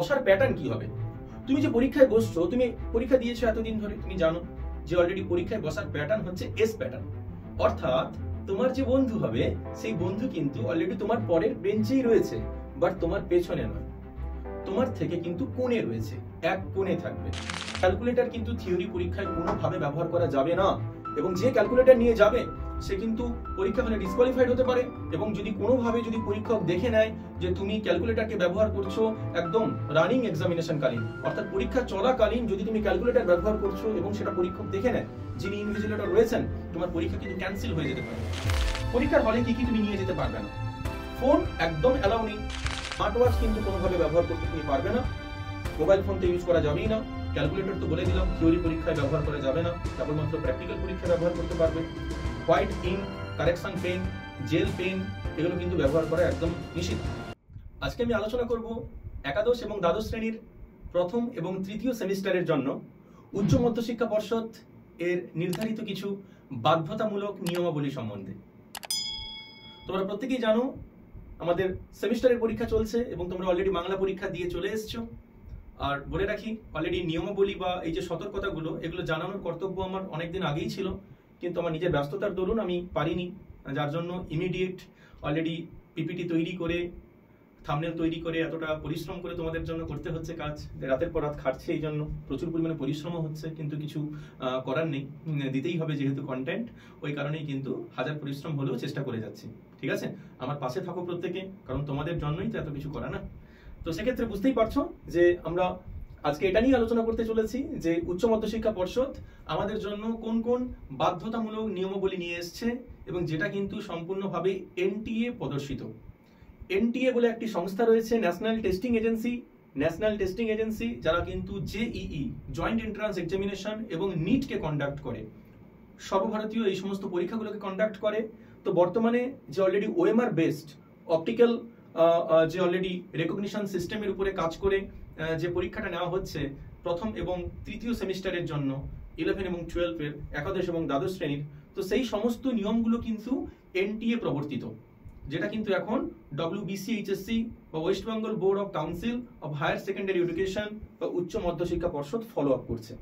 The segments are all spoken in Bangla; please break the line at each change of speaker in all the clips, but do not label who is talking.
বসার প্যাটার্ন কি হবে। তুমি যে পরীক্ষায় বসছো, তুমি পরীক্ষা দিয়েছো এতদিন ধরে, তুমি জানো যে অলরেডি পরীক্ষায় বসার প্যাটার্ন হচ্ছে এস প্যাটার্ন। অর্থাৎ তোমার যে বন্ধু হবে সেই বন্ধু কিন্তু অলরেডি তোমার পরের বেঞ্চেই রয়েছে, বাট তোমার পেছনে নয়, তোমার থেকে কিন্তু কোণে রয়েছে, এক কোণে থাকবে। ক্যালকুলেটর কিন্তু থিওরি পরীক্ষায় কোনোভাবে ব্যবহার করা যাবে না, এবং যে ক্যালকুলেটর নিয়ে যাবে সে কিন্তু পরীক্ষা হলে ডিসকোয়ালিফাইড হতে পারে। এবং যদি কোনোভাবে যদি পরীক্ষক দেখে নেয় যে তুমি ক্যালকুলেটরকে ব্যবহার করছো একদম রানিং এক্সামিনেশন কালীন, অর্থাৎ পরীক্ষা চলাকালীন যদি তুমি ক্যালকুলেটর ব্যবহার করছো এবং সেটা পরীক্ষক দেখে নেয়, যিনি ইনভিজিলেটর রয়েছেন, তোমার পরীক্ষা কিন্তু ক্যান্সেল হয়ে যেতে পারে। পরীক্ষার হলে কি কি তুমি নিয়ে যেতে পারবে না? ফোন একদম অ্যালাউ নেই, স্মার্ট ওয়াচ কিন্তু কোনোভাবে ব্যবহার করতে তুমি পারবে না, মোবাইল ফোন তো ইউজ করা যাবেই না, ক্যালকুলেটর তো বলে দিলাম থিওরি পরীক্ষায় ব্যবহার করা যাবে না, কেবলমাত্র প্র্যাকটিক্যাল পরীক্ষায় ব্যবহার করতে পারবে। White ink, correction pen, gel pen এগুলো কিন্তু ব্যবহার করা একদম নিষিদ্ধ। আজকে আমি আলোচনা করব একাদশ এবং দ্বাদশ শ্রেণীর প্রথম এবং তৃতীয় সেমিস্টারের জন্য উচ্চ মধ্যশিক্ষা পর্ষদ এর নির্ধারিত কিছু বাধ্যতামূলক নিয়মাবলী সম্বন্ধে। তোমরা প্রত্যেকেই জানো আমাদের সেমিস্টারের পরীক্ষা চলছে এবং তোমরা অলরেডি বাংলা পরীক্ষা দিয়ে চলে এসছো। আর বলে রাখি, অলরেডি নিয়মাবলী বা এই যে সতর্কতাগুলো এগুলো জানানোর কর্তব্য আমার অনেকদিন আগেই ছিল, কিন্তু আমার নিজের ব্যস্ততার দরুন আমি পারিনি, যার জন্য ইমিডিয়েট অলরেডি পিপিটি তৈরি করে, থাম্বনেল তৈরি করে, এতটা পরিশ্রম করে তোমাদের জন্য করতে হচ্ছে কাজ, রাতের পর রাত খাটছে, এই জন্য প্রচুর পরিমাণে পরিশ্রমও হচ্ছে, কিন্তু কিছু করার নেই, দিতেই হবে যেহেতু কন্টেন্ট, ওই কারণেই কিন্তু হাজার পরিশ্রম হলেও চেষ্টা করে যাচ্ছি। ঠিক আছে, আমার পাশে থাকো প্রত্যেকে, কারণ তোমাদের জন্যই তো এত কিছু করা না। তো সেক্ষেত্রে বুঝতেই পারছো যে আমরা আজকে এটা নিয়ে আলোচনা করতে চলেছি যে উচ্চ মধ্যশিক্ষা পর্ষদ আমাদের জন্য কোন কোন বাধ্যতামূলক নিয়মাবলী নিয়ে এসছে, এবং যেটা কিন্তু সম্পূর্ণভাবে এনটিএ প্রদর্শিত। এনটিএ বলে একটি সংস্থা রয়েছে, ন্যাশনাল টেস্টিং এজেন্সি, যারা কিন্তু জেইই জয়েন্ট এন্ট্রান্স এক্সামিনেশন এবং নিটকে কন্ডাক্ট করে, সর্বভারতীয় এই সমস্ত পরীক্ষাগুলোকে কন্ডাক্ট করে। তো বর্তমানে যে অলরেডি ওএমআর বেসড অপটিক্যাল যে অলরেডি রেকগনিশন সিস্টেমের উপরে কাজ করে যে পরীক্ষাটা নেওয়া হচ্ছে প্রথম এবং তৃতীয় সেমিস্টারের জন্য 11 এবং 12 এর একাদশ এবং দ্বাদশ শ্রেণীর, তো সেই সমস্ত নিয়মগুলো কিন্তু এনটিএ প্রবর্তিত, যেটা কিন্তু এখন ডব্লিউবিসিএইচএসসি বা West Bengal board of council of higher secondary education বা উচ্চ মধ্যশিক্ষা পর্ষদ ফলো আপ করছে।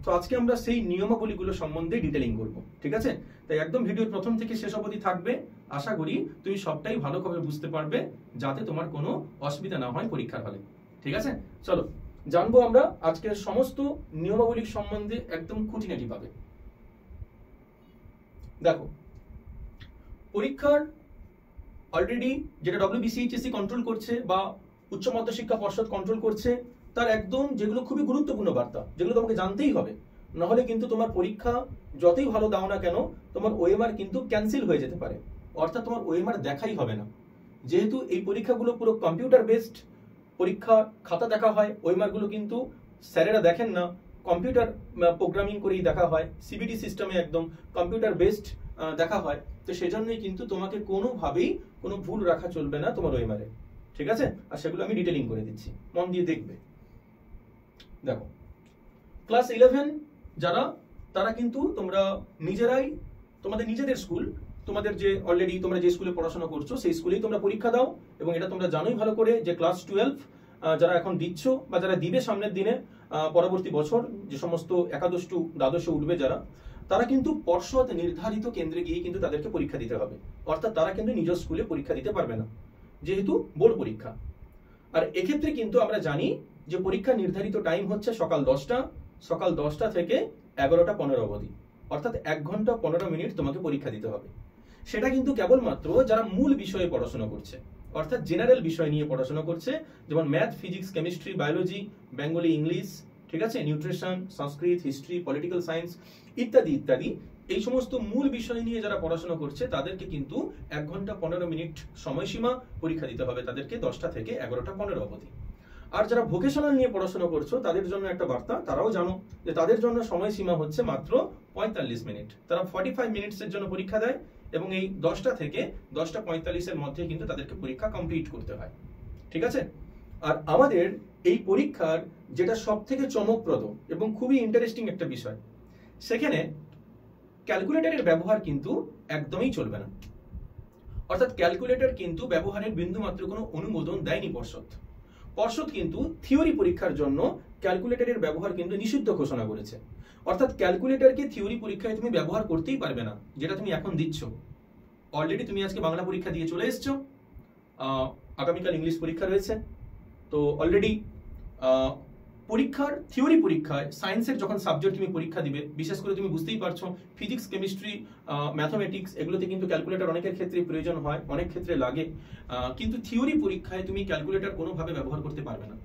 তো আজকে আমরা সেই নিয়মাবলীগুলো সম্বন্ধে ডিটেলিং করব, ঠিক আছে? তাই একদম ভিডিওর প্রথম থেকে শেষ অবধি থাকবে, আশা করি তুমি সবটাই ভালোভাবে বুঝতে পারবে, যাতে তোমার কোনো অসুবিধা না হয় পরীক্ষার হলে। ঠিক আছে, চলো জানবো আমরা আজকের সমস্ত নিয়মাবলী সম্বন্ধে একদম খুঁটিনাটি পাবে। দেখো, পরীক্ষার অলরেডি যেটা ডব্লিউবিসিএইচএসসি কন্ট্রোল করছে বা উচ্চ মধ্যশিক্ষা পর্ষদ কন্ট্রোল করছে, তার একদম যেগুলো খুবই গুরুত্বপূর্ণ বার্তা, যেগুলো তোমাকে জানতেই হবে, নাহলে কিন্তু তোমার পরীক্ষা যতই ভালো দাও না কেন, তোমার ওএমআর কিন্তু ক্যান্সেল হয়ে যেতে পারে, অর্থাৎ তোমার ওএমআর দেখাই হবে না। যেহেতু এই পরীক্ষাগুলো পুরো কম্পিউটার বেসড পরীক্ষা, খাতা দেখা হয়, ওএমআর গুলো কিন্তু স্যারেরা দেখেন না, কম্পিউটার প্রোগ্রামিং করেই দেখা হয়, সিবিটি সিস্টেমে একদম কম্পিউটার বেসড দেখা হয়। তো সেজন্যই কিন্তু তোমাকে কোনোভাবেই কোনো ভুল রাখা চলবে না তোমার ওএমআরে, ঠিক আছে? আর সেগুলো আমি ডিটেলিং করে দিচ্ছি, মন দিয়ে দেখবে। দেখো, ক্লাস 11 যারা, তারা কিন্তু তোমরা নিজেরাই তোমাদের নিজেদের স্কুল, তোমাদের যে অলরেডি তোমরা যে স্কুলে পড়াশোনা করছো সেই স্কুলেই তোমরা পরীক্ষা দাও, এবং এটা তোমরা জানোই ভালো করে যে ক্লাস 12 যারা এখন দিচ্ছ বা যারা দিবে সামনের দিনে পরবর্তী বছর, যে সমস্ত একাদশ টু দ্বাদশে উঠবে যারা, তারা কিন্তু পর্ষদ নির্ধারিত কেন্দ্রে গিয়ে কিন্তু তাদেরকে পরীক্ষা দিতে হবে, অর্থাৎ তারা কিন্তু নিজ স্কুলে পরীক্ষা দিতে পারবে না, যেহেতু বোর্ড পরীক্ষা। আর এক্ষেত্রে কিন্তু আমরা জানি যে পরীক্ষা নির্ধারিত টাইম হচ্ছে সকাল 10টা থেকে 11টা 15 অবধি, অর্থাৎ 1 ঘন্টা 15 মিনিট তোমাকে পরীক্ষা দিতে হবে। সেটা কিন্তু কেবলমাত্র যারা মূল বিষয়ে পড়াশোনা করছে, অর্থাৎ জেনারেল বিষয় নিয়ে পড়াশোনা করছে, যেমন math, physics, chemistry, biology, Bengali, English, ঠিক আছে, নিউট্রিশন, সংস্কৃত, হিস্ট্রি, পলিটিক্যাল সায়েন্স ইত্যাদি ইত্যাদি, এই সমস্ত মূল বিষয় নিয়ে যারা পড়াশোনা করছে তাদেরকে কিন্তু 1 ঘন্টা 15 মিনিট সময়সীমা পরীক্ষা দিতে হবে তাদেরকে, 10টা থেকে 11টা 15 অবধি। আর যারা ভোকেশনাল নিয়ে পড়াশোনা করছো তাদের জন্য একটা বার্তা, তারাও জানো যে তাদের জন্য সময়সীমা হচ্ছে মাত্র 45 মিনিট, তারা 45 মিনিটসের জন্য পরীক্ষা দেয়, এবং এই 10টা থেকে 10টা 45 মধ্যে কিন্তু তাদেরকে পরীক্ষা কমপ্লিট করতে হয়, ঠিক আছে? আর আমাদের এই পরীক্ষার যেটা সব থেকে চমকপ্রদ এবং খুবই ইন্টারেস্টিং একটা বিষয়, সেখানে ক্যালকুলেটরের ব্যবহার কিন্তু একদমই চলবে না, অর্থাৎ ক্যালকুলেটর কিন্তু ব্যবহারের বিন্দুমাত্র কোনো অনুমোদন দেয়নি পর্ষদ। পর্ষদ কিন্তু থিওরি পরীক্ষার জন্য ক্যালকুলেটরের ব্যবহার কিন্তু নিষিদ্ধ ঘোষণা করেছে। অর্থাৎ ক্যালকুলেটরকে থিওরি পরীক্ষায় তুমি ব্যবহার করতেই পারবে না, যেটা তুমি এখন দিচ্ছ। অলরেডি তুমি আজকে বাংলা পরীক্ষা দিয়ে চলে এসছো, আগামীকাল ইংলিশ পরীক্ষা রয়েছে। তো অলরেডি পরীক্ষার থিওরি পরীক্ষায় সায়েন্সের যখন সাবজেক্ট তুমি পরীক্ষা দিবে, বিশেষ করে তুমি বুঝতেই পারছো ফিজিক্স, কেমিস্ট্রি, ম্যাথমেটিক্স এগুলোতে কিন্তু ক্যালকুলেটর অনেকের ক্ষেত্রে প্রয়োজন হয়, অনেক ক্ষেত্রে লাগে, কিন্তু থিওরি পরীক্ষায় তুমি ক্যালকুলেটর কোনোভাবে ব্যবহার করতে পারবে না।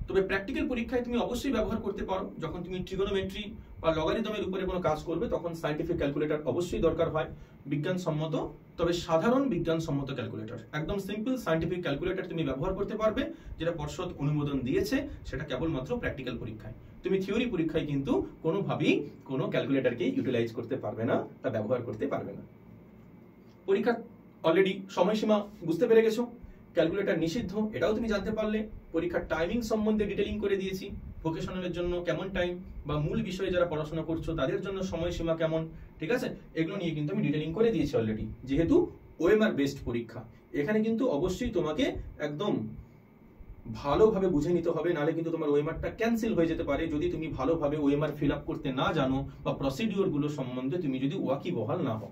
তবে প্র্যাকটিক্যাল পরীক্ষায় তুমি অবশ্যই ব্যবহার করতে পারো। যখন তুমি ট্রিগোনোমেট্রি বা লগারিদমের উপরে কোনো কাজ করবে তখন সায়েন্টিফিক ক্যালকুলেটর অবশ্যই দরকার হয়, বিজ্ঞানসম্মত, তবে সাধারণ বিজ্ঞানসম্মত ক্যালকুলেটর, একদম সিম্পল সায়েন্টিফিক ক্যালকুলেটর তুমি ব্যবহার করতে পারবে, যেটা পর্ষদ অনুমোদন দিয়েছে, সেটা কেবলমাত্র প্র্যাকটিক্যাল পরীক্ষায়। তুমি থিওরি পরীক্ষায় কিন্তু কোনোভাবেই কোনো ক্যালকুলেটরকে ইউটিলাইজ করতে পারবে না, তা ব্যবহার করতে পারবে না। পরীক্ষার অলরেডি সময়সীমা বুঝতে পেরে গেছো, ক্যালকুলেটর নিষিদ্ধ এটাও তুমি জানতে পারলে। পরীক্ষার টাইমিং সম্বন্ধে ডিটেলিং করে দিয়েছি, ভোকেশনালের জন্য কেমন টাইম, বা মূল বিষয়ে যারা পড়াশোনা করছো তাদের জন্য সময়সীমা কেমন, ঠিক আছে, এগুলো নিয়ে কিন্তু আমি ডিটেলিং করে দিয়েছি অলরেডি। যেহেতু ওএমআর বেসড পরীক্ষা, এখানে কিন্তু অবশ্যই তোমাকে একদম ভালোভাবে বুঝে নিতে হবে, নাহলে কিন্তু তোমার ওএমআরটা ক্যান্সেল হয়ে যেতে পারে যদি তুমি ভালোভাবে ওএমআর ফিল আপ করতে না জানো, বা প্রসিডিওর গুলো সম্বন্ধে তুমি যদি ওয়াকিবহাল না হও।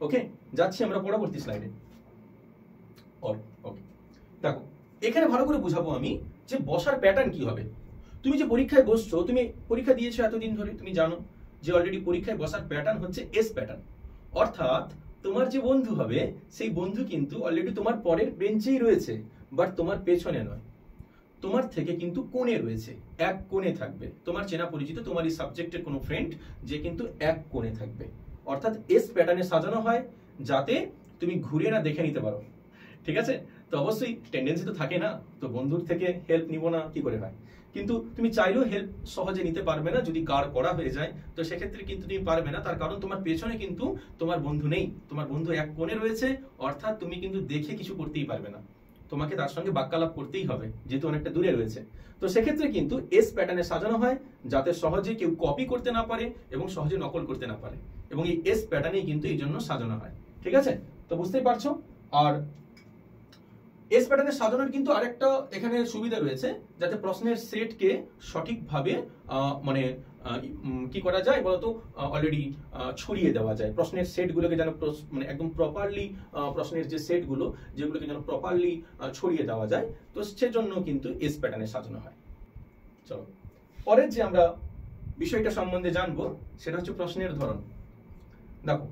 ওকে, যাচ্ছি আমরা পরবর্তী স্লাইডে। ওকে, দেখো এখানে ভালো করে বুঝাবো আমি যে বসার প্যাটার্ন কি হবে। তুমি যে পরীক্ষায় বসছো, তুমি পরীক্ষা দিয়েছো এতদিন ধরে, তুমি জানো যে অলরেডি পরীক্ষায় বসার প্যাটার্ন হচ্ছে এস প্যাটার্ন। অর্থাৎ তোমার যে বন্ধু হবে সেই বন্ধু কিন্তু অলরেডি তোমার পরের বেঞ্চেই রয়েছে, বাট তোমার পেছনে নয়, তোমার থেকে কিন্তু কোণে রয়েছে, এক কোণে থাকবে। তোমার চেনা পরিচিত তোমার এই সাবজেক্টের কোনো ফ্রেন্ড যে কিন্তু এক কোণে থাকবে। অর্থাৎ এস প্যাটার্নে সাজানো হয় যাতে তুমি ঘুরে না দেখে নিতে পারো, ঠিক আছে। তো অবশ্যই টেন্ডেন্সি তো থাকে না, তো বন্ধুর থেকে হেল্প নিব না কি করে হয়, কিন্তু তুমি চাইলেও হেল্প সহজে নিতে পারবে না যদি কার করা হয়ে যায়, তো সেক্ষেত্রে কিন্তু তুমি পারবে না। তার কারণ তোমার পেছনে কিন্তু তোমার বন্ধু নেই, তোমার বন্ধু এক কোণে রয়েছে, অর্থাৎ তুমি কিন্তু দেখে কিছু করতেই পারবে না, তোমাকে তার সঙ্গে বাক্যালাপ করতেই হবে যেহেতু অনেকটা দূরে রয়েছে। তো সেক্ষেত্রে কিন্তু এস প্যাটার্নে সাজানো হয় যাতে সহজে কেউ কপি করতে না পারে এবং সহজে নকল করতে না পারে, এবং এই এস প্যাটার্নেই কিন্তু এই জন্য সাজানো হয়, ঠিক আছে। তো বুঝতেই পারছো। আর এস প্যাটার্নে সাজানোর কিন্তু আরেকটা এখানে সুবিধা রয়েছে, যাতে প্রশ্নের সেটকে সঠিকভাবে মানে কি করা যায় বলতো, অলরেডি ছড়িয়ে দেওয়া যায়। প্রশ্নের সেটগুলোকে যেন মানে একদম প্রপারলি, প্রশ্নের যে সেটগুলো যেগুলোকে যেন প্রপারলি ছড়িয়ে দেওয়া যায়, তো সেজন্য কিন্তু এস প্যাটার্নে সাজানো হয়। চলো পরের যে আমরা বিষয়টা সম্বন্ধে জানবো সেটা হচ্ছে প্রশ্নের ধরন। দেখো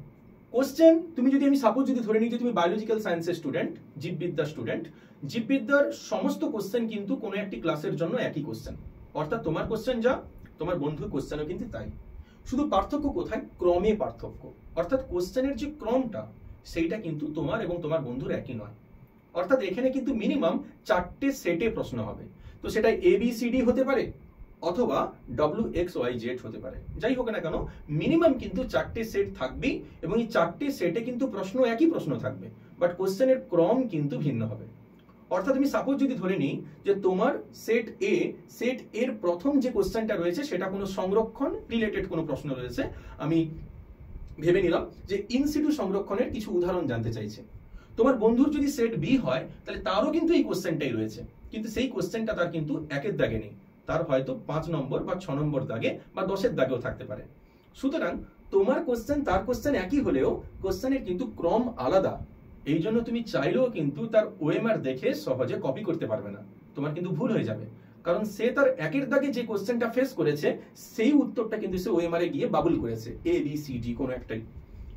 কোশ্চেন, তুমি যদি আমি সাপোজ যদি ধরে নিই যে তুমি বায়োলজিক্যাল সায়েন্সের স্টুডেন্ট, জীববিদ্যার স্টুডেন্ট, জীববিদ্যার সমস্ত কোশ্চেন কিন্তু কোনো একটি ক্লাসের জন্য একই কোশ্চেন। অর্থাৎ তোমার কোশ্চেন যা, তোমার বন্ধুর কোশ্চেনও কিন্তু তাই। শুধু পার্থক্য কোথায়? ক্রমে পার্থক্য। অর্থাৎ কোশ্চেনের যে ক্রমটা সেইটা কিন্তু তোমার এবং তোমার বন্ধুর একই নয়। অর্থাৎ এখানে কিন্তু মিনিমাম 4টে সেটে প্রশ্ন হবে। তো সেটা ABCD হতে পারে অথবা WXYZ হতে পারে, যাই হোক না কেন মিনিমাম কিন্তু 4টে সেট থাকবেই, এবং এই 4টে সেটে কিন্তু প্রশ্ন একই প্রশ্ন থাকবে, বাট কোশ্চেনের ক্রম কিন্তু ভিন্ন হবে। অর্থাৎ আমি সাপোজ যদি ধরে নিই যে তোমার সেট এর প্রথম যে কোশ্চেনটা রয়েছে সেটা কোনো সংরক্ষণ রিলেটেড কোনো প্রশ্ন রয়েছে, আমি ভেবে নিলাম যে ইনসিটু সংরক্ষণের কিছু উদাহরণ জানতে চাইছে। তোমার বন্ধুর যদি সেট বি হয় তাহলে তারও কিন্তু এই কোশ্চেনটাই রয়েছে, কিন্তু সেই কোশ্চেনটা তার কিন্তু একের দাগে নেই, তার হয়তো 5 নম্বর বা 6 নম্বর দাগে বা 10-এর দাগেও থাকতে পারে। সুতরাং তোমার কোশ্চেন তার কোশ্চেন একই হলেও কোশ্চেনের কিন্তু ক্রম আলাদা, এই জন্য তুমি চাইলেও কিন্তু তার ওএমআর দেখে সহজে কপি করতে পারবে না, তোমার কিন্তু ভুল হয়ে যাবে। কারণ সে তার একের দাগে যে কোশ্চেনটা ফেস করেছে সেই উত্তরটা কিন্তু সে ওএমআর এ গিয়ে বাবল করেছে, ABCD কোনো একটাই।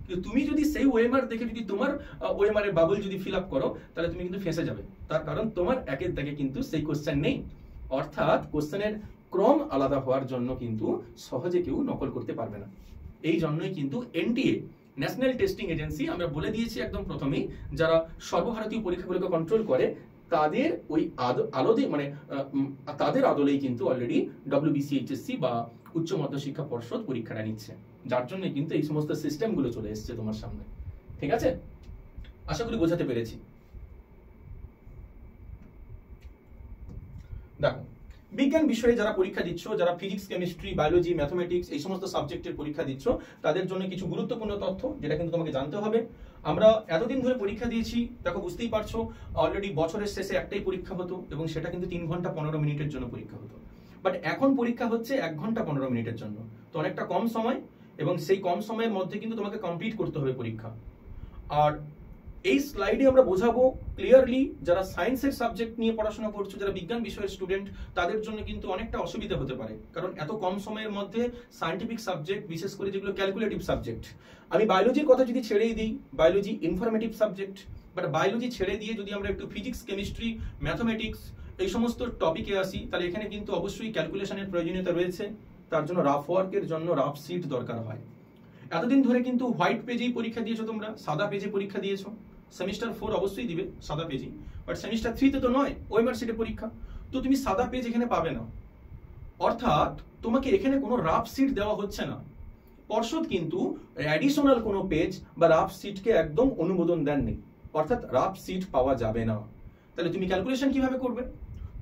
কিন্তু তুমি যদি সেই ওএমআর দেখে যদি তোমার ওএমআর এর বাবল যদি ফিল আপ করো তাহলে তুমি কিন্তু ফেঁসে যাবে, তার কারণ তোমার একের দাগে কিন্তু সেই কোশ্চেন নেই। অর্থাৎ কোশ্চেনের ক্রম আলাদা হওয়ার জন্য কিন্তু সহজে কেউ নকল করতে পারবে না। এই জন্যই কিন্তু NTA ন্যাশনাল টেস্টিং এজেন্সি, আমরা বলে দিয়েছি একদম প্রথমেই, যারা সর্বভারতীয় পরীক্ষাগুলোকে কন্ট্রোল করে তাদের ওই আলোতে মানে তাদের আদলেই কিন্তু অলরেডি WBCHSC বা উচ্চ মধ্যশিক্ষা পর্ষদ পরীক্ষাটা নিচ্ছে, যার জন্য কিন্তু এই সমস্ত সিস্টেমগুলো চলে এসছে তোমার সামনে। ঠিক আছে, আশা করি বোঝাতে পেরেছি। দেখো বিজ্ঞান বিষয়ে যারা পরীক্ষা দিচ্ছ, যারা ফিজিক্স, কেমিস্ট্রি, বায়োলজি, ম্যাথমেটিক্স এই সমস্ত সাবজেক্টের পরীক্ষা দিচ্ছ, তাদের জন্য কিছু গুরুত্বপূর্ণ তথ্য যেটা কিন্তু তোমাকে জানতে হবে। আমরা এতদিন ধরে পরীক্ষা দিয়েছি, দেখো বুঝতেই পারছো, অলরেডি বছরের শেষে একটাই পরীক্ষা হতো এবং সেটা কিন্তু 3 ঘন্টা 15 মিনিটের জন্য পরীক্ষা হতো। বাট এখন পরীক্ষা হচ্ছে 1 ঘন্টা 15 মিনিটের জন্য, তো অনেকটা কম সময়, এবং সেই কম সময়ের মধ্যে কিন্তু তোমাকে কমপ্লিট করতে হবে পরীক্ষা। আর এই স্লাইডে আমরা বোঝাবো ক্লিয়ারলি, যারা সায়েন্সের সাবজেক্ট নিয়ে পড়াশোনা করছো, যারা বিজ্ঞান বিষয়ের স্টুডেন্ট, তাদের জন্য কিন্তু অনেকটা অসুবিধা হতে পারে, কারণ এত কম সময়ের মধ্যে সায়েন্টিফিক সাবজেক্ট, বিশেষ করে যেগুলো ক্যালকুলেটিভ সাবজেক্ট, আমি বায়োলজির কথা যদি ছেড়েই দিই, biology informative subject, but biology ছেড়ে দিয়ে যদি আমরা একটু ফিজিক্স, কেমিস্ট্রি, ম্যাথমেটিক্স এই সমস্ত টপিকে আসি, তাহলে এখানে কিন্তু অবশ্যই ক্যালকুলেশনের প্রয়োজনীয়তা রয়েছে। তার জন্য রাফ ওয়ার্কের জন্য রাফ সিট দরকার হয়। এতদিন ধরে কিন্তু হোয়াইট পেজেই পরীক্ষা দিয়েছো, তোমরা সাদা পেজে পরীক্ষা দিয়েছো। সেমিস্টার 4 অবশ্যই দিবে সাদা পেজই, বাট সেমিস্টার 3 তে তো নয়, ওএমআর সিটে পরীক্ষা, তো তুমি সাদা পেজ এখানে পাবে না। অর্থাৎ তোমাকে এখানে কোনো রাফ সিট দেওয়া হচ্ছে না। পর্ষদ কিন্তু অ্যাডিশনাল কোনো পেজ বা রাফ সিটকে একদম অনুমোদন দেননি, অর্থাৎ রাফ সিট পাওয়া যাবে না। তাহলে তুমি ক্যালকুলেশন কিভাবে করবে?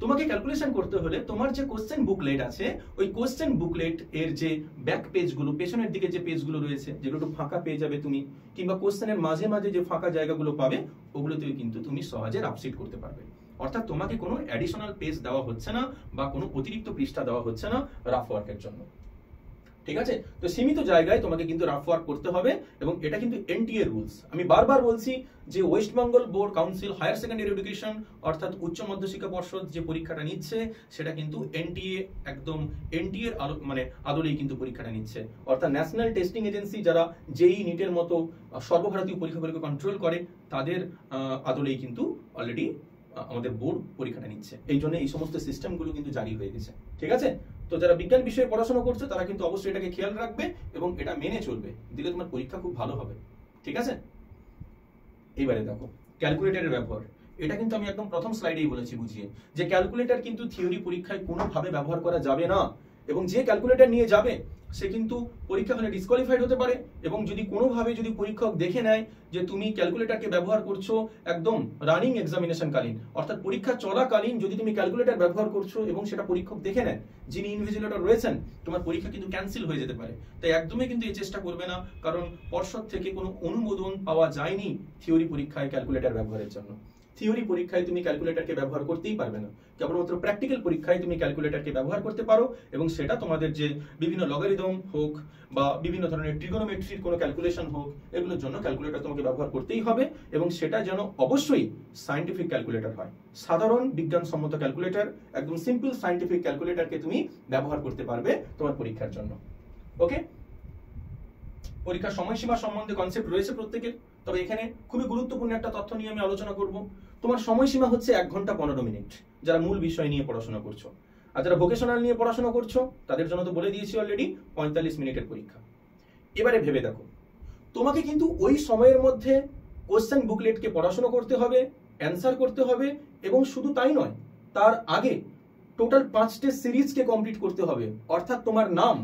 তোমাকে ক্যালকুলেশন করতে হলে তোমার যে কোশ্চেন বুকলেট আছে, ওই কোশ্চেন বুকলেট এর যে ব্যাক পেজগুলো, পেছনের দিকে যে পেজগুলো রয়েছে, যেগুলো একটু ফাঁকা পেয়ে যাবে তুমি, কিংবা কোশ্চেনের মাঝে মাঝে যে ফাঁকা জায়গাগুলো পাবে, ওগুলোতেও কিন্তু তুমি সহজে রাফ-সিট করতে পারবে। অর্থাৎ তোমাকে কোনো অ্যাডিশনাল পেজ দেওয়া হচ্ছে না বা কোনো অতিরিক্ত পৃষ্ঠা দেওয়া হচ্ছে না রাফ ওয়ার্কের জন্য। ঠিক আছে, তো সীমিত জায়গায় তোমাকে কিন্তু রাফ ওয়ার্ক করতে হবে, এবং এটা কিন্তু এনটিএ রুলস। আমি বারবার বলছি যে West Bengal board council higher secondary education, অর্থাৎ উচ্চ মধ্যশিক্ষা পর্ষদ যে পরীক্ষাটা নিচ্ছে, সেটা কিন্তু এনটিএ, একদম এনটিএর মানে আদলেই কিন্তু পরীক্ষাটা নিচ্ছে। অর্থাৎ ন্যাশনাল টেস্টিং এজেন্সি, যারা জেই নিটের মতো সর্বভারতীয় পরীক্ষাগুলোকে কন্ট্রোল করে, তাদের আদলেই কিন্তু অলরেডি আমাদের বোর্ড পরীক্ষাটা নিচ্ছে। এই জন্য এই সমস্ত সিস্টেমগুলো কিন্তু জারি হয়ে গেছে। ঠিক আছে, তো যারা বিজ্ঞান বিষয়ে পড়াশোনা করছে, তারা কিন্তু অবশ্যই এটাকে খেয়াল রাখবে এবং এটা মেনে চলবে, দিলে তোমার পরীক্ষা খুব ভালো হবে। ঠিক আছে, এইবারে দেখো ক্যালকুলেটরের ব্যবহার। এটা কিন্তু আমি একদম প্রথম স্লাইডেই বলেছি বুঝিয়ে, যে ক্যালকুলেটর কিন্তু থিওরি পরীক্ষায় কোনোভাবে ব্যবহার করা যাবে না, এবং যে ক্যালকুলেটর নিয়ে যাবে সে কিন্তু পরীক্ষা হলে ডিসকোয়ালিফাইড হতে পারে। এবং যদি কোনোভাবে যদি পরীক্ষক দেখে নেয় যে তুমি ক্যালকুলেটরকে ব্যবহার করছো একদম রানিং এক্সামিনেশন কালীন, অর্থাৎ পরীক্ষা চলাকালীন যদি তুমি ক্যালকুলেটর ব্যবহার করছো এবং সেটা পরীক্ষক দেখে নেন, যিনি ইনভিজিলেটর রয়েছেন, তোমার পরীক্ষা কিন্তু ক্যান্সেল হয়ে যেতে পারে। তাই একদমই কিন্তু এই চেষ্টা করবে না, কারণ পর্ষদ থেকে কোনো অনুমোদন পাওয়া যায়নি থিওরি পরীক্ষায় ক্যালকুলেটর ব্যবহারের জন্য। থিওরি পরীক্ষায় তুমি ক্যালকুলেটরকে ব্যবহার করতেই পারবে না, কেবলমাত্র প্র্যাকটিক্যাল পরীক্ষায় তুমি ক্যালকুলেটরকে ব্যবহার করতে পারো, এবং সেটা তোমাদের যে বিভিন্ন লগারিদম হোক বা বিভিন্ন ধরনের ট্রিগোনোমেট্রির কোনো ক্যালকুলেশন হোক, এগুলোর জন্য ক্যালকুলেটর তোমাকে ব্যবহার করতেই হবে, এবং সেটা যেন অবশ্যই সায়েন্টিফিক ক্যালকুলেটর হয়। সাধারণ বিজ্ঞানসম্মত ক্যালকুলেটর, একদম সিম্পল সায়েন্টিফিক ক্যালকুলেটরকে তুমি ব্যবহার করতে পারবে তোমার পরীক্ষার জন্য। ওকে, পরীক্ষার সময়সীমা সম্বন্ধে কনসেপ্ট রয়েছে প্রত্যেকের, তবে এখানে খুবই গুরুত্বপূর্ণ একটা তথ্য নিয়ে আমি আলোচনা করব। তোমার সময়সীমা হচ্ছে 1 ঘন্টা 15 মিনিট, যারা মূল বিষয় নিয়ে পড়াশোনা করছো। আর যারা ভোকেশনাল নিয়ে পড়াশোনা করছো, তাদের জন্য তো বলে দিয়েছি অলরেডি 45 মিনিটের পরীক্ষা। এবারে ভেবে দেখো, তোমাকে কিন্তু ওই সময়ের মধ্যে কোশ্চেন বুকলেটকে পড়াশোনা করতে হবে, অ্যান্সার করতে হবে, এবং শুধু তাই নয়, তার আগে টোটাল 5টে সিরিজকে কমপ্লিট করতে হবে। অর্থাৎ তোমার নাম,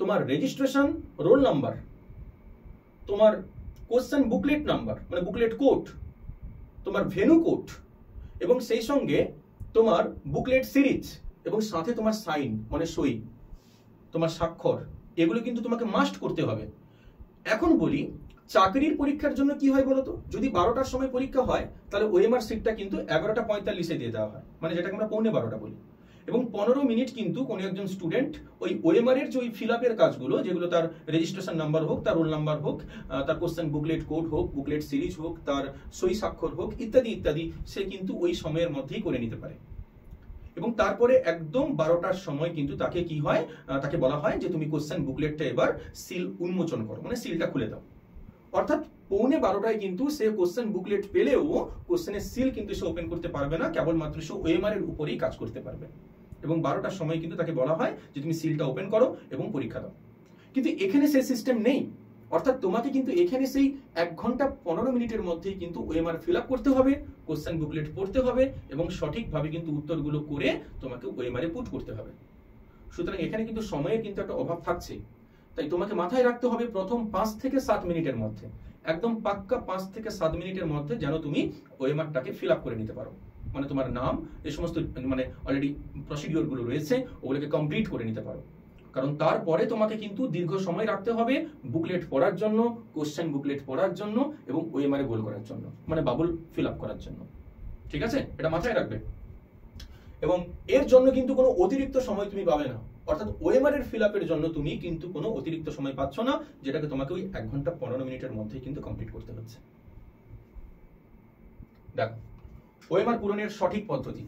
তোমার রেজিস্ট্রেশন রোল নাম্বার, তোমার কোশ্চেন বুকলেট নাম্বার মানে বুকলেট কোড, তোমার ভেনু কোড, এবং সেই সঙ্গে তোমার বুকলেট সিরিজ, এবং সাথে তোমার সাইন মানে সই, তোমার স্বাক্ষর, এগুলো কিন্তু তোমাকে মাস্ট করতে হবে। এখন বলি, চাকরির পরীক্ষার জন্য কি হয় বলতো? যদি 12টার সময় পরীক্ষা হয়, তাহলে ওএমআর সিটটা কিন্তু 11:45 দিয়ে দেওয়া হয়, মানে যেটাকে আমরা 11:15 বলি, এবং 15 মিনিট কিন্তু কোনো একজন স্টুডেন্ট ওই ওএমআর এর যে ওই ফিল আপের কাজগুলো, যেগুলো তার রেজিস্ট্রেশন নাম্বার হোক, তার রোল নাম্বার হোক, তার কোশ্চেন বুকলেট কোড হোক, বুকলেট সিরিজ হোক, তার সই স্বাক্ষর হোক, ইত্যাদি ইত্যাদি, সে কিন্তু ওই সময়ের মধ্যেই করে নিতে পারে। এবং তারপরে একদম 12টার সময় কিন্তু তাকে কি হয়, তাকে বলা হয় যে তুমি কোশ্চেন বুকলেটটা এবার সিল উন্মোচন করো, মানে সিলটা খুলে দাও। অর্থাৎ 11:15টায় কিন্তু সে কোশ্চেন বুকলেট পেলেও কোশ্চেনের সিল কিন্তু সে ওপেন করতে পারবে না, কেবলমাত্র সে ওএমআর এর উপরেই কাজ করতে পারবে। এবং 12টার সময় কিন্তু তাকে বলা হয় যে তুমি সিলটা ওপেন করো এবং পরীক্ষা দাও। কিন্তু এখানে সেই সিস্টেম নেই, অর্থাৎ তোমাকে কিন্তু এখানে সেই 1 ঘন্টা 15 মিনিটের মধ্যেই কিন্তু ওএমআর ফিল আপ করতে হবে, কোশ্চেন বুকলেট পড়তে হবে, এবং সঠিকভাবে কিন্তু উত্তরগুলো করে তোমাকে ওএমআর এ পুট করতে হবে। সুতরাং এখানে কিন্তু সময়ের কিন্তু একটা অভাব থাকছে। তাই তোমাকে মাথায় রাখতে হবে প্রথম 5 থেকে 7 মিনিটের মধ্যে, একদম পাক্কা 5 থেকে 7 মিনিটের মধ্যে যেন তুমি ওএমআরটাকে ফিল আপ করে নিতে পারো, মানে তোমার নাম, এই সমস্ত মানে অলরেডি প্রসিডিওর গুলো রয়েছে, ওগুলোকে কমপ্লিট করে নিতে পারো। কারণ তারপরে তোমাকে কিন্তু দীর্ঘ সময় রাখতে হবে বুকলেট পড়ার জন্য, কোশ্চেন বুকলেট পড়ার জন্য এবং ওএমআর গোল করার জন্য, মানে বাবুল ফিল আপ করার জন্য। ঠিক আছে, এটা মাথায় রাখবে। এবং এর জন্য কিন্তু কোনো অতিরিক্ত সময় তুমি পাবে না, অর্থাৎ ওএমআর এর ফিল আপের জন্য তুমি কিন্তু কোনো অতিরিক্ত সময় পাচ্ছ না, যেটাকে তোমাকে ওই 1 ঘন্টা 15 মিনিটের মধ্যেই কিন্তু কমপ্লিট করতে হচ্ছে। দেখো ওএমআর পূরণের সঠিক পদ্ধতি।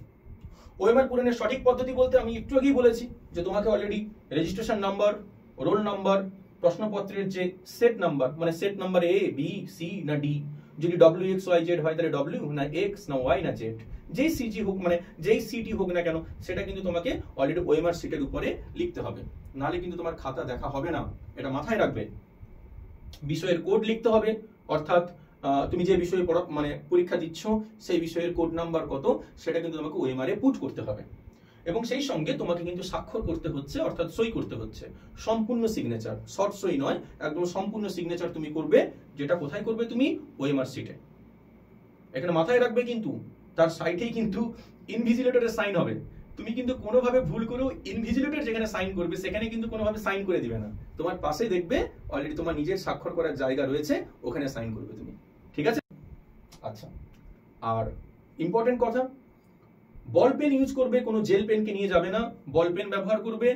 ওএমআর পূরণের সঠিক পদ্ধতি বলতে আমি একটু আগেই বলেছি যে তোমাকে already registration number, roll number, প্রশ্নপত্রের যে সেট নাম্বার, মানে set number A, B, C না ডি, যদি WXYZ হয় তাহলে W না X না Y না Z, যেই সিজি হোক, মানে যেই সিটি হোক না কেন, সেটা কিন্তু তোমাকে অলরেডি ওএমআর সিটের উপরে লিখতে হবে, নাহলে কিন্তু তোমার খাতা দেখা হবে না, এটা মাথায় রাখবে। বিষয়ের কোড লিখতে হবে, অর্থাৎ তুমি যে বিষয়ে মানে পরীক্ষা দিচ্ছ সেই বিষয়ের কোড নাম্বার কত সেটা কিন্তু তোমাকে ওএমআর এ পুট করতে হবে। এবং সেই সঙ্গে তোমাকে কিন্তু স্বাক্ষর করতে হচ্ছে, অর্থাৎ সই করতে হচ্ছে, সম্পূর্ণ সিগনেচার, শর্ট সই নয়, একদম সম্পূর্ণ সিগনেচার তুমি করবে, যেটা কোথায় করবে তুমি ওএমআর সিটে। এখানে মাথায় রাখবে কিন্তু তার সাইটেই কিন্তু ইনভিজিলেটরের সাইন হবে, তুমি কিন্তু কোনোভাবে ভুল করেও ইনভিজিলেটর যেখানে সাইন করবে সেখানে কিন্তু কোনোভাবে সাইন করে দিবে না, তোমার পাশে দেখবে অলরেডি তোমার নিজের স্বাক্ষর করার জায়গা রয়েছে, ওখানে সাইন করবে তুমি। ঠিক আছে, আচ্ছা। আর ইম্পর্টেন্ট কথা, বল পেন ইউজ করবে, কোনো জেল পেনকে নিয়ে যাবে না, বল পেন ব্যবহার করবে,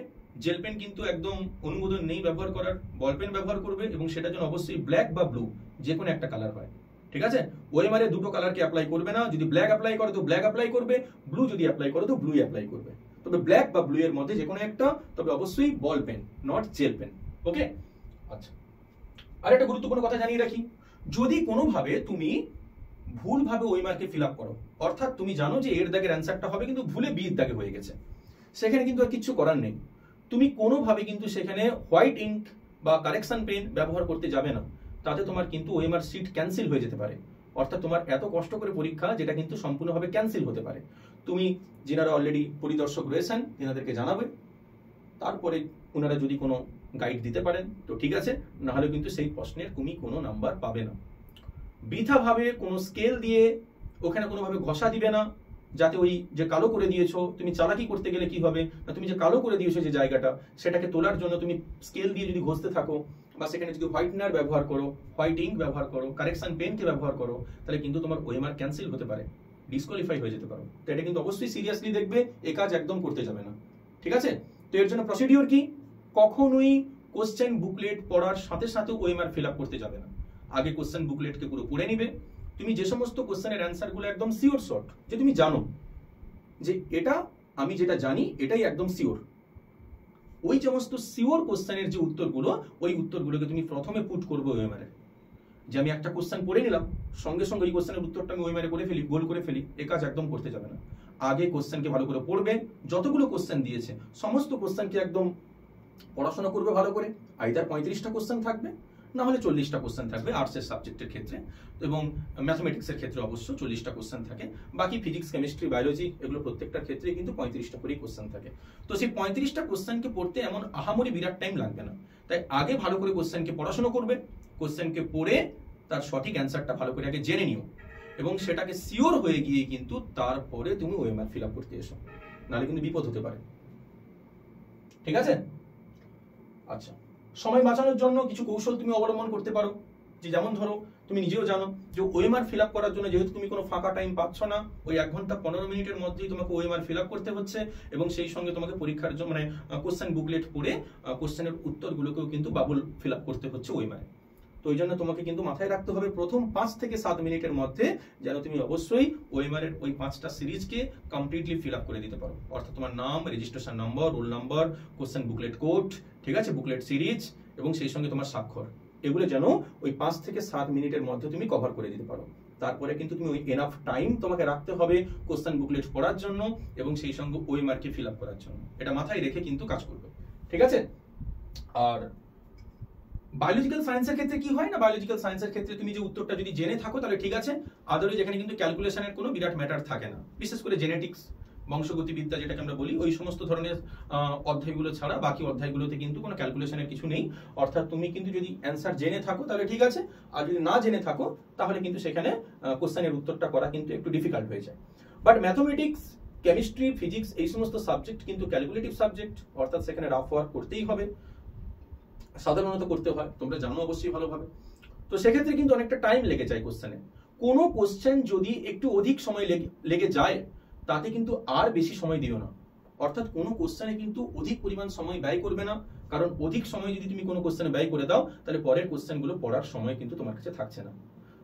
জেল পেন কিন্তু একদম অনুমোদন নেই ব্যবহার করার, বল পেন ব্যবহার করবে এবং সেটার জন্য অবশ্যই ব্ল্যাক বা ব্লু যে কোনো একটা কালার হয়। ঠিক আছে, ওএমআর এ দুটো কালারকে অ্যাপ্লাই করবে না, যদি ব্ল্যাক অ্যাপ্লাই করে তো ব্ল্যাক অ্যাপ্লাই করবে, ব্লু যদি অ্যাপ্লাই করে তো ব্লু অ্যাপ্লাই করবে, তবে ব্ল্যাক বা ব্লু এর মধ্যে যে কোনো একটা, তবে অবশ্যই ball pen, not gel pen. Okay, আচ্ছা। আর একটা গুরুত্বপূর্ণ কথা জানিয়ে রাখি, যদি কোনোভাবে তুমি ভুলভাবে ওএমআর কে ফিল আপ করো, অর্থাৎ তুমি জানো যে এর দাগের অ্যান্সারটা হবে কিন্তু ভুলে বি এর দাগে হয়ে গেছে, সেখানে কিন্তু আর কিছু করার নেই, তুমি কোনোভাবে কিন্তু সেখানে হোয়াইট ইঙ্ক বা কারেকশন পেন ব্যবহার করতে যাবে না, তাতে তোমার কিন্তু ওএমআর সিট ক্যান্সেল হয়ে যেতে পারে, অর্থাৎ তোমার এত কষ্ট করে পরীক্ষা যেটা কিন্তু সম্পূর্ণভাবে ক্যান্সেল হতে পারে। তুমি যিনারা অলরেডি পরিদর্শক রয়েছেন তেনাদেরকে জানাবে, তারপরে ওনারা যদি কোনো গাইড দিতে পারেন তো ঠিক আছে, না হলে কিন্তু সেই প্রশ্নের তুমি কোনো নাম্বার পাবে না। বৃথাভাবে কোনো স্কেল দিয়ে ওখানে কোনোভাবে ঘষা দিবে না, যাতে ওই যে কালো করে দিয়েছো, তুমি চালাকি করতে গেলে কি হবে না, তুমি যে কালো করে দিয়েছো যে জায়গাটা, সেটাকে তোলার জন্য তুমি স্কেল দিয়ে যদি ঘষতে থাকো, বা সেখানে যদি হোয়াইটনার ব্যবহার করো, হোয়াইট ইঙ্ক ব্যবহার করো, কারেকশন পেনকে ব্যবহার করো, তাহলে কিন্তু তোমার ওএমআর ক্যান্সেল হতে পারে, ডিসকোয়ালিফাই হয়ে যেতে পারো। তো এটা কিন্তু অবশ্যই সিরিয়াসলি দেখবে, এ কাজ একদম করতে যাবে না। ঠিক আছে, তো এর জন্য প্রসিডিওর কি, কখনোই কোশ্চেন বুকলেট পড়ার সাথে সাথে ওএমআর ফিল আপ করতে যাবে না, আগে কোশ্চেন বুকলেটকে পুরো পড়ে নিবে, তুমি যে সমস্ত কোশ্চেনের অ্যান্সারগুলো একদম সিওর শর্ট, যে তুমি জানো যে এটা আমি যেটা জানি এটাই একদম সিওর, ওই সমস্ত সিওর কোশ্চেনের যে উত্তরগুলো, ওই উত্তরগুলোকে তুমি প্রথমে পুট করবে ওএমআর এ। যে আমি একটা কোশ্চেন পড়ে নিলাম, সঙ্গে সঙ্গে ওই কোশ্চেনের উত্তরটা আমি ওএমআর এ করে ফেলি, গোল করে ফেলি, এ কাজ একদম করতে যাবে না। আগে কোশ্চেনকে ভালো করে পড়বে, যতগুলো কোশ্চেন দিয়েছে সমস্ত কোশ্চেনকে একদম পড়াশোনা করবে ভালো করে, আইদার 35টা কোশ্চেন থাকবে, না হলে 40টা কোশ্চেন থাকবে আর্টসের সাবজেক্টের ক্ষেত্রে, এবং ম্যাথমেটিক্সের ক্ষেত্রে অবশ্য 40টা কোশ্চেন থাকে, বাকি ফিজিক্স, কেমিস্ট্রি, বায়োলজি এগুলো প্রত্যেকটার ক্ষেত্রে কিন্তু 35টা করেই কোশ্চেন থাকে। তো সেই 35টা কোশ্চেনকে পড়তে এমন আহামরি বিরাট টাইম লাগবে না, তাই আগে ভালো করে কোশ্চেনকে পড়াশোনা করবে, কোশ্চেনকে পড়ে তার সঠিক অ্যান্সারটা ভালো করে আগে জেনে নিও, এবং সেটাকে সিওর হয়ে গিয়ে কিন্তু তারপরে তুমি ওএমআর ফিল আপ করতে এসো, নাহলে কিন্তু বিপদ হতে পারে। ঠিক আছে, আচ্ছা। সময় বাঁচানোর জন্য কিছু কৌশল তুমি অবলম্বন করতে পারো, যে যেমন ধরো তুমি নিজেও জানো যে ওএমআর ফিল আপ করার জন্য যেহেতু তুমি কোনো ফাঁকা টাইম পাচ্ছ না, ওই 1 ঘন্টা 15 মিনিটের মধ্যেই তোমাকে ওএমআর ফিল আপ করতে হচ্ছে, এবং সেই সঙ্গে তোমাকে পরীক্ষার জন্য মানে কোশ্চেন বুকলেট পড়ে কোশ্চেনের উত্তরগুলোকেও কিন্তু বাবুল ফিল আপ করতে হচ্ছে ওএমআর। তো ওই জন্য তোমাকে কিন্তু মাথায় রাখতে হবে প্রথম 5 থেকে 7 মিনিটের মধ্যে যেন তুমি অবশ্যই ওএমআর এর ওই 5টা সিরিজকে কমপ্লিটলি ফিল আপ করে দিতে পারো, অর্থাৎ তোমার নাম, registration number, roll number, question booklet code, ঠিক আছে, বুকলেট সিরিজ, এবং সেই সঙ্গে তোমার স্বাক্ষর, এগুলো যেন ওই 5 থেকে 7 মিনিটের মধ্যে তুমি কভার করে দিতে পারো। তারপরে কিন্তু তুমি ওই এনাফ টাইম তোমাকে রাখতে হবে কোশ্চেন বুকলেট পড়ার জন্য এবং সেই সঙ্গে ওএমআর কে ফিল আপ করার জন্য, এটা মাথায় রেখে কিন্তু কাজ করবে। ঠিক আছে, আর বায়োলজিক্যাল সায়েন্সের ক্ষেত্রে কি হয় না, বায়োলজিক্যাল সায়েন্সের ক্ষেত্রে তুমি যে উত্তরটা যদি জেনে থাকো তাহলে ঠিক আছে, আদারওয়াইজ এখানে কিন্তু ক্যালকুলেশনের কোনো বিরাট ম্যাটার থাকে না, বিশেষ করে জেনেটিক্স, বংশগতিবিদ্যা যেটাকে আমরা বলি, ওই সমস্ত ধরনের অধ্যায়গুলো ছাড়া বাকি অধ্যায়গুলোতে কিন্তু কোনো ক্যালকুলেশনের কিছু নেই, অর্থাৎ তুমি কিন্তু যদি অ্যান্সার জেনে থাকো তাহলে ঠিক আছে, আর যদি না জেনে থাকো তাহলে কিন্তু সেখানে কোশ্চেনের উত্তরটা করা কিন্তু একটু ডিফিকাল্ট হয়ে যায়। বাট ম্যাথমেটিক্স কেমিস্ট্রি, ফিজিক্স এই সমস্ত সাবজেক্ট কিন্তু ক্যালকুলেটিভ সাবজেক্ট, অর্থাৎ সেখানে রাফ ওয়ার্ক করতেই হবে, সাধারণত করতে হয়, তোমরা জানো অবশ্যই ভালোভাবে। তো সেক্ষেত্রে কিন্তু অনেকটা টাইম লেগে যায় কোশ্চেনে। কোনো কোশ্চেন যদি একটু অধিক সময় লেগে যায় তাতে কিন্তু আর বেশি সময় দিও না, অর্থাৎ কোনো কোশ্চেনে কিন্তু অধিক পরিমাণ সময় ব্যয় করবে না, কারণ অধিক সময় যদি তুমি কোনো কোশ্চেনে ব্যয় করে দাও তাহলে পরের কোশ্চেনগুলো পড়ার সময় কিন্তু তোমার কাছে থাকছে না।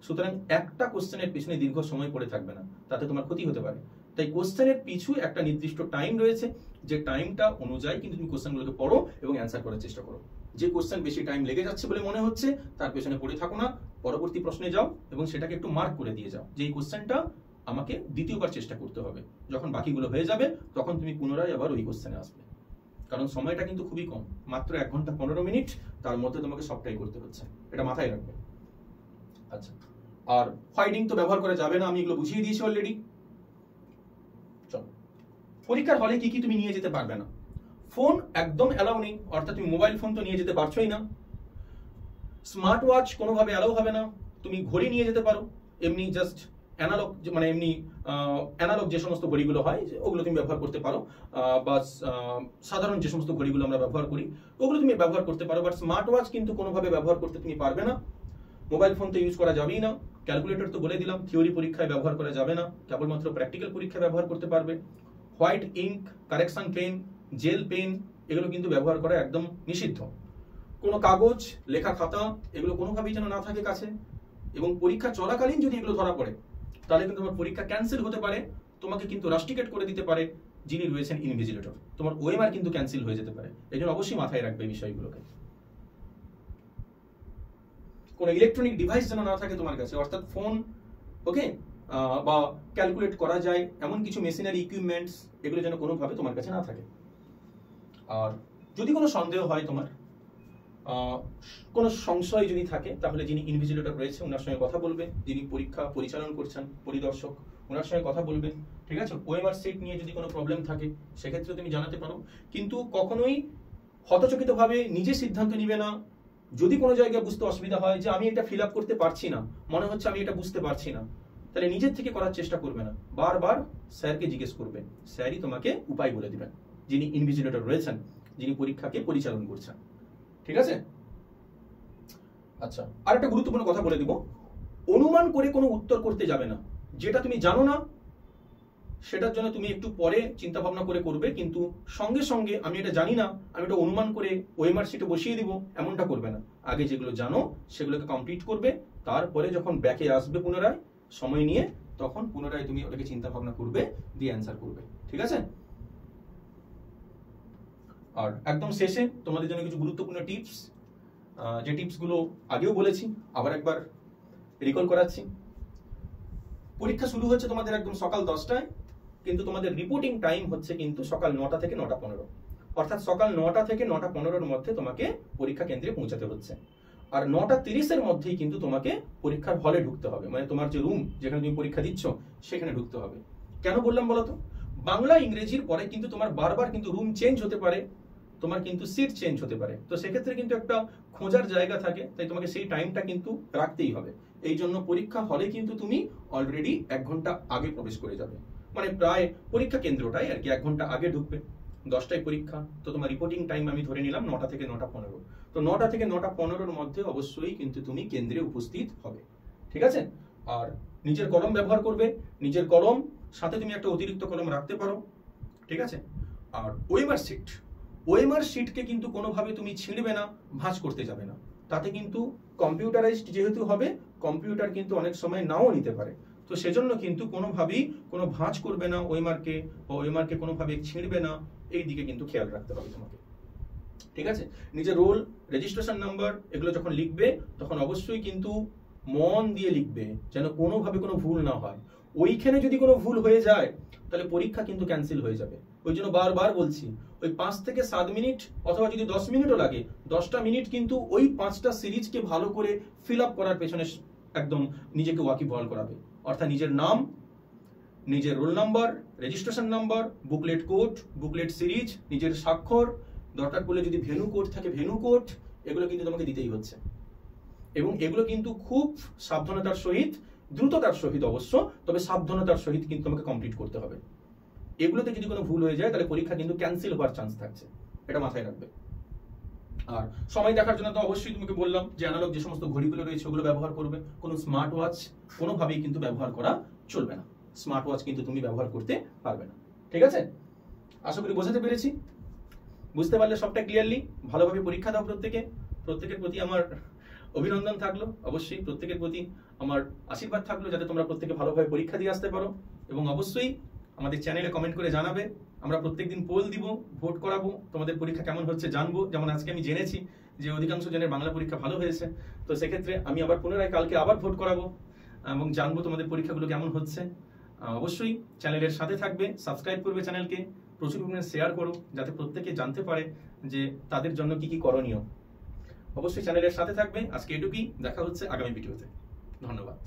সুতরাং একটা কোশ্চেনের পিছনে দীর্ঘ সময় পড়ে থাকবে না, তাতে তোমার ক্ষতি হতে পারে। তাই কোশ্চেনের পিছু একটা নির্দিষ্ট টাইম রয়েছে, যে টাইমটা অনুযায়ী কিন্তু তুমি কোশ্চেনগুলোকে পড়ো এবং অ্যান্সার করার চেষ্টা করো। যে কোশ্চেন বেশি টাইম লেগে যাচ্ছে বলে মনে হচ্ছে তার পেছনে পড়ে থাকো না, পরবর্তী প্রশ্নে যাও এবং সেটাকে একটু মার্ক করে দিয়ে যাও যে এই কোশ্চেনটা আমাকে দ্বিতীয়বার চেষ্টা করতে হবে। যখন বাকিগুলো হয়ে যাবে তখন তুমি পুনরায় আবার ওই কোশ্চেনে আসবে, কারণ সময়টা কিন্তু খুবই কম, মাত্র 1 ঘন্টা 15 মিনিট, তার মধ্যে তোমাকে সবটাই করতে হচ্ছে, এটা মাথায় রাখবে। আচ্ছা, আর হোয়াইটিং তো ব্যবহার করা যাবে না, আমি এগুলো বুঝিয়ে দিয়েছি অলরেডি। চলো, পরীক্ষার হলে কি কি তুমি নিয়ে যেতে পারবে না। ফোন একদম অ্যালাউ নেই, অর্থাৎ তুমি মোবাইল ফোন তো নিয়ে যেতে পারছোই না। স্মার্ট ওয়াচ কোনোভাবে অ্যালাউ হবে না। তুমি ঘড়ি নিয়ে যেতে পারো, এমনি জাস্ট অ্যানালগ, মানে এমনি অ্যানালগ যে সমস্ত ঘড়িগুলো হয় ওগুলো তুমি ব্যবহার করতে পারো, বা সাধারণ যে সমস্ত ঘড়িগুলো আমরা ব্যবহার করি ওগুলো তুমি ব্যবহার করতে পারো, বাট স্মার্ট ওয়াচ কিন্তু কোনোভাবে ব্যবহার করতে তুমি পারবে না। মোবাইল ফোন তো ইউজ করা যাবেই না। ক্যালকুলেটর তো বলে দিলাম, থিওরি পরীক্ষায় ব্যবহার করা যাবে না, কেবলমাত্র প্র্যাকটিক্যাল পরীক্ষায় ব্যবহার করতে পারবে। White ink, correction pen, gel pen এগুলো কিন্তু ব্যবহার করা একদম নিষিদ্ধ। কোনো কাগজ, লেখা খাতা এগুলো কোনোভাবেই যেন না থাকে কাছে, এবং পরীক্ষা চলাকালীন যদি এগুলো ধরা পড়ে তাহলে কিন্তু তোমার পরীক্ষা ক্যান্সেল হতে পারে, তোমাকে কিন্তু রাস্টিকেট করে দিতে পারে যিনি রয়েছেন ইনভিজিলেটর, তোমার ওএমআর কিন্তু ক্যান্সেল হয়ে যেতে পারে। এই জন্য অবশ্যই মাথায় রাখবে এই বিষয়গুলোকে। কোনো ইলেকট্রনিক ডিভাইস যেন না থাকে তোমার কাছে, অর্থাৎ ফোন, ওকে, বা ক্যালকুলেট করা যায় এমন কিছু মেশিনারি ইকুইপমেন্টস এগুলো যেন কোনোভাবে তোমার কাছে না থাকে। আর যদি কোনো সন্দেহ হয়, তোমার কোনো সংশয় যদি থাকে, তাহলে যিনি ইনভিজিলেটর রয়েছে ওনার সঙ্গে কথা বলবে, যিনি পরীক্ষা পরিচালন করছেন পরিদর্শক ওনার সঙ্গে কথা বলবে, ঠিক আছে। ওএমআর সিট নিয়ে যদি কোনো প্রবলেম থাকে সেক্ষেত্রে তুমি জানাতে পারো, কিন্তু কখনোই হতচকিতভাবে নিজে সিদ্ধান্ত নিবে না। যদি কোনো জায়গায় বুঝতে অসুবিধা হয় যে আমি এটা ফিল আপ করতে পারছি না, মনে হচ্ছে আমি এটা বুঝতে পারছি না, তাহলে নিজের থেকে করার চেষ্টা করবে না, বারবার স্যারকে জিজ্ঞেস করবে, স্যারই তোমাকে উপায় বলে দিবেন, যিনি ইনভিজিলেটর রয়েছেন, যিনি পরীক্ষাকে পরিচালন করছেন, ঠিক আছে। আচ্ছা, আর একটা গুরুত্বপূর্ণ কথা বলে দিব, অনুমান করে কোনো উত্তর করতে যাবে না। যেটা তুমি জানো না সেটার জন্য তুমি একটু পরে চিন্তা ভাবনা করে করবে, কিন্তু সঙ্গে সঙ্গে আমি এটা জানি না আমি এটা অনুমান করে ওএমআর শিটে বসিয়ে দিব এমনটা করবে না। আগে যেগুলো জানো সেগুলোকে কমপ্লিট করবে, তারপরে যখন ব্যাকে আসবে পুনরায় সময় নিয়ে, তখন পুনরায় তুমি ওটাকে চিন্তা ভাবনা করবে, দিয়ে অ্যান্সার করবে, ঠিক আছে। আর একদম শেষে তোমাদের জন্য কিছু গুরুত্বপূর্ণ টিপস, যে টিপসগুলো আগেও বলেছি, আবার একবার রিকল করাচ্ছি। পরীক্ষা শুরু হচ্ছে তোমাদের একদম সকাল 10টায়, কিন্তু তোমাদের রিপোর্টিং টাইম হচ্ছে কিন্তু সকাল 9টা থেকে 9টা 15, অর্থাৎ সকাল 9টা থেকে 9টা 15-র মধ্যে তোমাকে পরীক্ষা কেন্দ্রে পৌঁছাতে হচ্ছে। আর 9টা 30-এর মধ্যেই কিন্তু তোমাকে পরীক্ষার হলে ঢুকতে হবে, মানে তোমার যে রুম যেখানে তুমি পরীক্ষা দিচ্ছ সেখানে ঢুকতে হবে। কেন বললাম বলো তো, বাংলা ইংরেজির পরে কিন্তু তোমার বারবার কিন্তু রুম চেঞ্জ হতে পারে, তোমার কিন্তু সিট চেঞ্জ হতে পারে, তো সেক্ষেত্রে কিন্তু একটা খোঁজার জায়গা থাকে, তাই তোমাকে সেই টাইমটা কিন্তু রাখতেই হবে। এই জন্য পরীক্ষা হলে কিন্তু তুমি অলরেডি 1 ঘন্টা আগে প্রবেশ করে যাবে, মানে প্রায় পরীক্ষা কেন্দ্রটাই আর কি 1 ঘন্টা আগে ঢুকবে। 10টায় পরীক্ষা, তো তোমার রিপোর্টিং টাইম আমি ধরে নিলাম 9টা থেকে 9টা 15, তো 9টা থেকে 9টা 15-র মধ্যে অবশ্যই কিন্তু তুমি কেন্দ্রে উপস্থিত হবে, ঠিক আছে। আর নিজের কলম ব্যবহার করবে, নিজের কলম সাথে তুমি একটা অতিরিক্ত কলম রাখতে পারো, ঠিক আছে। আর ওএমআর শিটকে কিন্তু কোনোভাবে তুমি ছিঁড়বে না, ভাঁজ করতে যাবে না, তাতে কিন্তু কম্পিউটারাইজড যেহেতু হবে, কম্পিউটার কিন্তু অনেক সময় নাও নিতে পারে, তো সেজন্য কিন্তু কোনোভাবেই কোনো ভাঁজ করবে না ওএমআরকে, বা ওএমআরকে কোনোভাবে ছিঁড়বে না, এই দিকে কিন্তু খেয়াল রাখতে হবে তোমাকে, ঠিক আছে। নিজের রোল, রেজিস্ট্রেশন নাম্বার এগুলো যখন লিখবে তখন অবশ্যই কিন্তু মন দিয়ে লিখবে, যেন কোনোভাবে কোনো ভুল না হয়। ওইখানে যদি কোনো ভুল হয়ে যায় তাহলে পরীক্ষা কিন্তু ক্যান্সেল হয়ে যাবে। ওই জন্য বারবার বলছি, ওই 5 থেকে 7 মিনিট অথবা যদি 10 মিনিটও লাগে, 10টা মিনিট কিন্তু ওই 5টা সিরিজকে ভালো করে ফিল আপ করার পেছনে একদম নিজেকে ওয়াকিবহাল করাবে, অর্থাৎ নিজের নাম, নিজের roll number, registration number, booklet code, booklet series, নিজের স্বাক্ষর, দরকার পড়লে যদি ভেনু কোড থাকে ভেনু কোড, এগুলো কিন্তু তোমাকে দিতেই হচ্ছে। এবং এগুলো কিন্তু খুব সাবধানতার সহিত, দ্রুততার সহিত অবশ্য, তবে সাবধানতার সহিত কিন্তু তোমাকে কমপ্লিট করতে হবে, এগুলোতে যদি কোনো ভুল হয়ে যায় তাহলে পরীক্ষা কিন্তু ক্যান্সেল হওয়ার চান্স থাকছে, এটা মাথায় রাখবে। আর সময় দেখার জন্য তো অবশ্যই তোমাকে বললাম যে অ্যানালগ যে সমস্ত ঘড়িগুলো রয়েছে ওগুলো ব্যবহার করবে, কোনো স্মার্ট ওয়াচ কোনোভাবেই কিন্তু ব্যবহার করা চলবে না, স্মার্ট ওয়াচ কিন্তু তুমি ব্যবহার করতে পারবে না, ঠিক আছে? আশা করি বোঝাতে পেরেছি। বুঝতে পারলে সবটা ক্লিয়ারলি, ভালোভাবে পরীক্ষা দাও প্রত্যেকের প্রতি আমার অভিনন্দন থাকলো, অবশ্যই প্রত্যেকের প্রতি আমার আশীর্বাদ থাকলো যাতে তোমরা প্রত্যেকে ভালোভাবে পরীক্ষা দিয়ে আসতে পারো। এবং অবশ্যই আমাদের চ্যানেলে কমেন্ট করে জানাবে, আমরা প্রত্যেকদিন পোল দিব, ভোট করাবো, তোমাদের পরীক্ষা কেমন হচ্ছে জানবো। যেমন আজকে আমি জেনেছি যে অধিকাংশ জনের বাংলা পরীক্ষা ভালো হয়েছে, তো সেক্ষেত্রে আমি আবার পুনরায় কালকে আবার ভোট করাবো এবং জানবো তোমাদের পরীক্ষাগুলো কেমন হচ্ছে। অবশ্যই চ্যানেলের সাথে থাকবে, সাবস্ক্রাইব করবে চ্যানেলকে, প্রচুর পরিমাণে শেয়ার করো যাতে প্রত্যেকে জানতে পারে যে তাদের জন্য কি কি করণীয়। অবশ্যই চ্যানেলের সাথে থাকবে। আজকে এটুকুই, দেখা হচ্ছে আগামী ভিডিওতে। ধন্যবাদ।